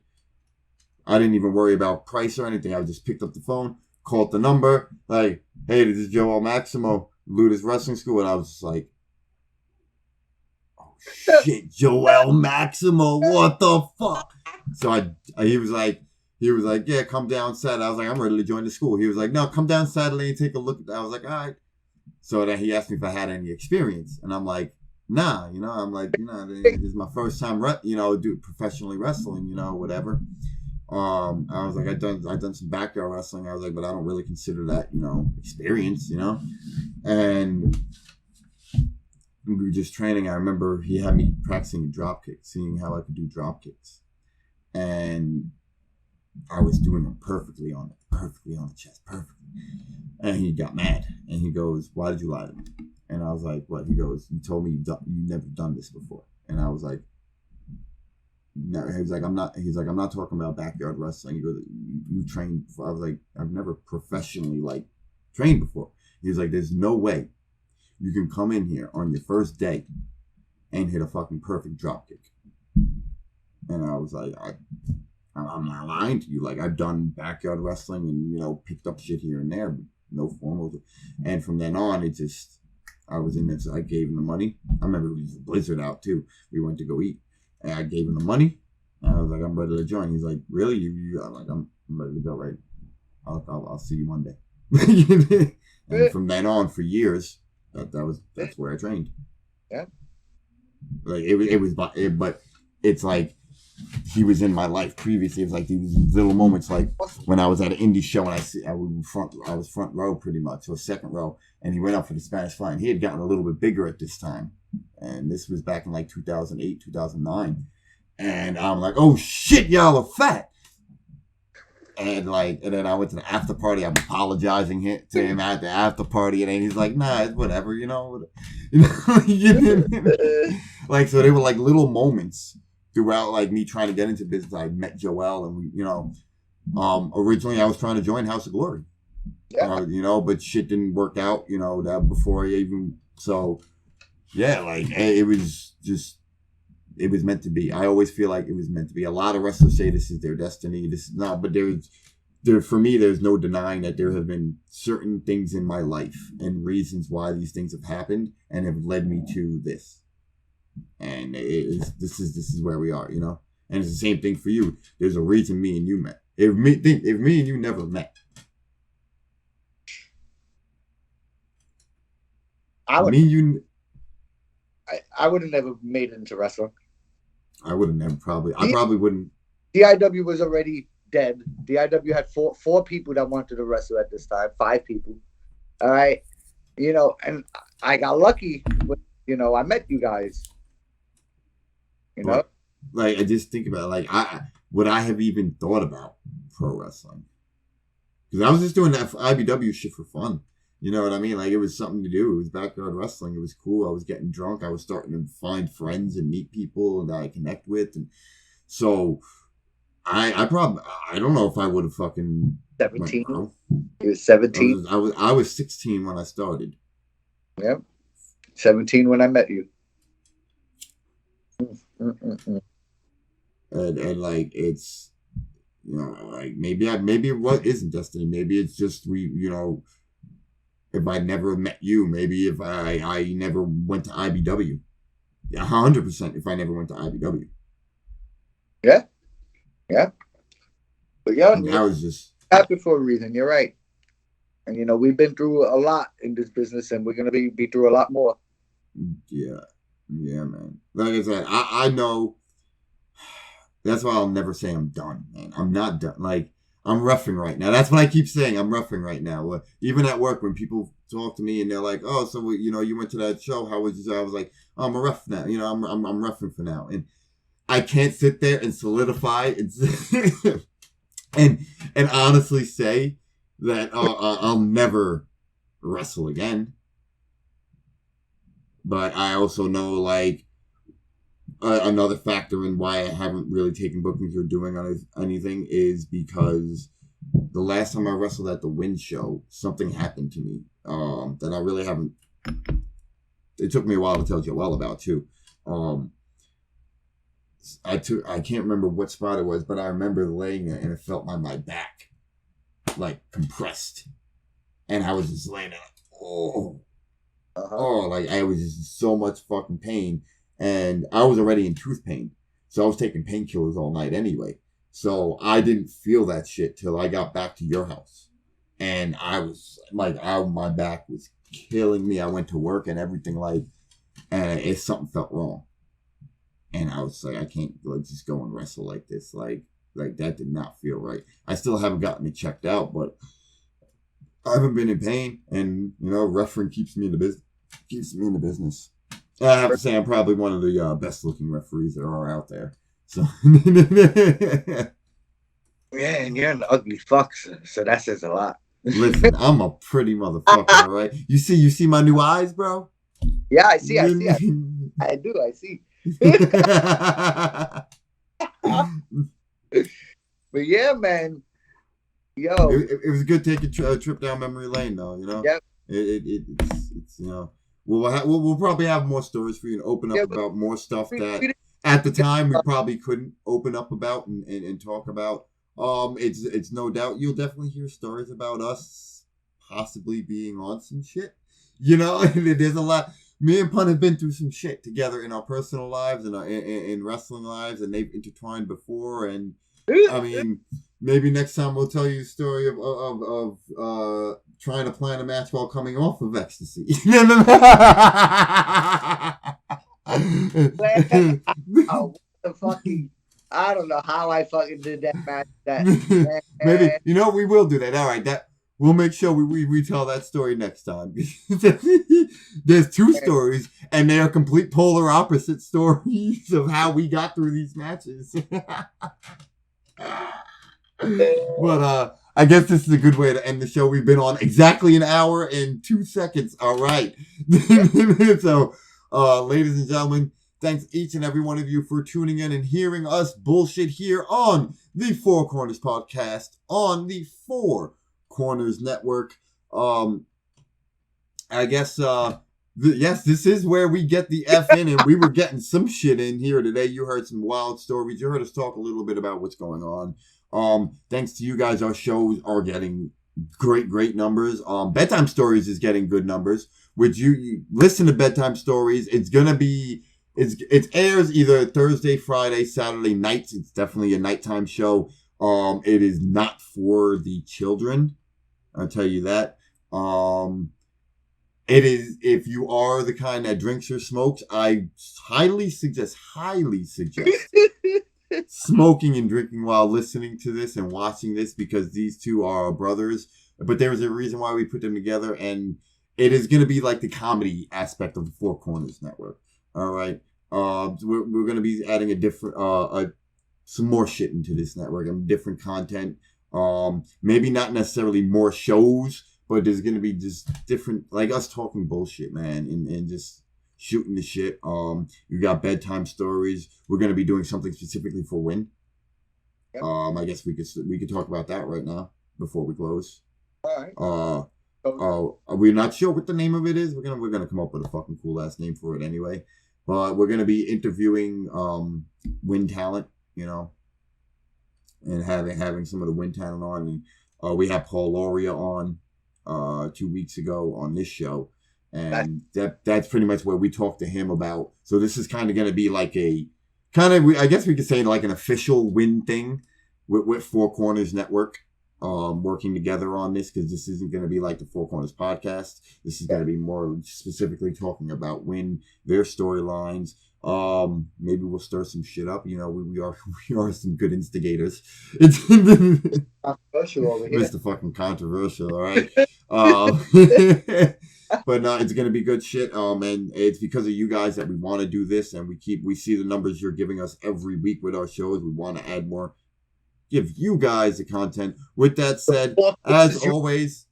[SPEAKER 2] I didn't even worry about price or anything. I just picked up the phone, called the number, like, hey, this is Joel Maximo, Ludus Wrestling School. And I was just like, oh shit, Joel Maximo, what the fuck? So he was like, yeah, come down Saturday. I was like, I'm ready to join the school. He was like, no, come down Saturday and take a look at that. I was like, all right. So then he asked me if I had any experience. And I'm like, nah, I'm like, this is my first time, do professionally wrestling, whatever. I was like, I've done some backyard wrestling. I was like, but I don't really consider that, experience, And we were just training. I remember he had me practicing drop kicks, seeing how I could do drop kicks. And I was doing them perfectly on the chest, perfectly. And he got mad. And he goes, why did you lie to me? And I was like, what? He goes, you told me you never done this before. And I was like, no. He's like, I'm not talking about backyard wrestling. He goes, you trained before. I was like, I've never professionally trained before. He was like, there's no way you can come in here on your first day and hit a fucking perfect drop kick. And I was like, I'm not lying to you. Like, I've done backyard wrestling and, picked up shit here and there, but no formal. And from then on, I was in it. So I gave him the money. I remember it was a blizzard out too. We went to go eat. And I gave him the money. And I was like, I'm ready to join. He's like, really? I'm like, I'm ready to go, right? I'll see you one day. And from then on, for years, that's where I trained.
[SPEAKER 1] Yeah.
[SPEAKER 2] Like but it's like he was in my life previously. It was like these little moments, like when I was at an indie show and I was front row pretty much, or second row, and he went up for the Spanish Fly. And he had gotten a little bit bigger at this time. And this was back in like 2008, 2009. And I'm like, oh shit, y'all are fat. And then I went to the after party. I'm apologizing to him at the after party. And then he's like, nah, it's whatever, Like, so they were like little moments throughout like me trying to get into business. I met Joel and we, originally I was trying to join House of Glory. Yeah. But shit didn't work out, that before I even, so yeah, like it was meant to be. I always feel like it was meant to be. A lot of wrestlers say this is their destiny. This is not, but for me, there's no denying that there have been certain things in my life and reasons why these things have happened and have led me to this. And this is where we are, And it's the same thing for you. There's a reason me and you met. If me and you never met,
[SPEAKER 1] I would
[SPEAKER 2] me and you,
[SPEAKER 1] I would have never made it into wrestling.
[SPEAKER 2] I would have never probably. I probably wouldn't.
[SPEAKER 1] DIW was already dead. DIW had four people that wanted to wrestle at this time. 5 people. All right, and I got lucky. I met you guys.
[SPEAKER 2] But, like, I just think about it, like, would I have even thought about pro wrestling? Because I was just doing that IBW shit for fun. You know what I mean? Like, it was something to do. It was backyard wrestling. It was cool. I was getting drunk. I was starting to find friends and meet people that I connect with. And so I don't know if I would have fucking
[SPEAKER 1] 17. He was 17.
[SPEAKER 2] I was 16 when I started.
[SPEAKER 1] Yep. 17 when I met you.
[SPEAKER 2] And like, it's, like, maybe it isn't destiny. Maybe it's just if I never met you, maybe if I never went to IBW. 100% if I never went to IBW.
[SPEAKER 1] Yeah. Yeah. But
[SPEAKER 2] that was just
[SPEAKER 1] happened for a reason. You're right. And we've been through a lot in this business, and we're gonna be through a lot more.
[SPEAKER 2] Yeah, man. Like I said, I know. That's why I'll never say I'm done, man. I'm not done. Like, I'm roughing right now. That's what I keep saying. I'm roughing right now. Even at work, when people talk to me and they're like, "Oh, so you went to that show? How was it?" I was like, "Oh, I'm a rough now. I'm roughing for now." And I can't sit there and solidify and honestly say that I'll never wrestle again. But I also know, like, another factor in why I haven't really taken bookings or doing anything is because the last time I wrestled at the Win show, something happened to me that I really haven't. It took me a while to tell Joel about too. I can't remember what spot it was, but I remember laying there and it felt my back like compressed, and I was just laying there like, I was just in so much fucking pain, and I was already in tooth pain, so I was taking painkillers all night anyway. So I didn't feel that shit till I got back to your house, and I was like, my back was killing me. I went to work and everything, like, and something felt wrong. And I was like, I can't just go and wrestle like this. Like that did not feel right. I still haven't gotten it checked out, but I haven't been in pain. And, refereeing keeps me in the business. I have to say, I'm probably one of the best looking referees that are out there. So,
[SPEAKER 1] yeah, and you're an ugly fuck, so that says a lot.
[SPEAKER 2] Listen, I'm a pretty motherfucker, all right? You see my new eyes, bro?
[SPEAKER 1] Yeah, I see. I do. I see. But yeah, man. Yo,
[SPEAKER 2] it was good taking a trip down memory lane, though.
[SPEAKER 1] Yep.
[SPEAKER 2] It's we'll probably have more stories for you and open up about more stuff that at the time we probably couldn't open up about and talk about. It's no doubt you'll definitely hear stories about us possibly being on some shit. There's a lot. Me and Punn have been through some shit together in our personal lives and in wrestling lives, and they've intertwined before. And I mean, maybe next time we'll tell you a story of trying to plan a match while coming off of ecstasy.
[SPEAKER 1] Oh, the fucking! I don't know how I fucking did that match.
[SPEAKER 2] Maybe we will do that. All right, we'll make sure we tell that story next time. There's 2 stories, and they are complete polar opposite stories of how we got through these matches. But I guess this is a good way to end the show. We've been on exactly an hour and 2 seconds. All right. So, ladies and gentlemen, thanks each and every one of you for tuning in and hearing us bullshit here on the Four Corners Podcast on the Four Corners Network. I guess yes, this is where we get the F in, and we were getting some shit in here today. You heard some wild stories. You heard us talk a little bit about what's going on. Thanks to you guys, our shows are getting great numbers. Bedtime Stories is getting good numbers. Which you listen to Bedtime Stories, it's gonna be it airs either Thursday, Friday, Saturday nights. It's definitely a nighttime show. It is not for the children. I'll tell you that. It is, if you are the kind that drinks or smokes, I highly suggest smoking and drinking while listening to this and watching this, because these two are brothers. But there's a reason why we put them together, and it is going to be like the comedy aspect of the Four Corners Network. All right. We're going to be adding a different, some more shit into this network and different content. Maybe not necessarily more shows, but there's going to be just different, like us talking bullshit, man, and just shooting the shit. You got bedtime stories. We're going to be doing something specifically for Win. Yep. I guess we could talk about that right now before we close.
[SPEAKER 1] All right.
[SPEAKER 2] We're not sure what the name of it is. We're gonna come up with a fucking cool ass name for it anyway. But we're gonna be interviewing Win talent, you know, and having some of the Win talent on. And we had Paul Lauria on 2 weeks ago on this show, and that's pretty much where we talked to him about. So this is kind of gonna be like a I guess we could say like an official Win thing with Four Corners Network. Working together on this, because this isn't going to be like the Four Corners podcast. This is going to be more specifically talking about Win, their storylines. Maybe we'll stir some shit up. You know, we are some good instigators. It's
[SPEAKER 1] controversial over here.
[SPEAKER 2] Mr. Fucking Controversial, all right. But no, it's gonna be good shit. And it's because of you guys that we want to do this, and we see the numbers you're giving us every week with our shows. We want to add more. Give you guys the content. With that said, as always,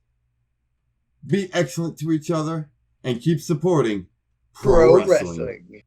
[SPEAKER 2] be excellent to each other and keep supporting pro wrestling.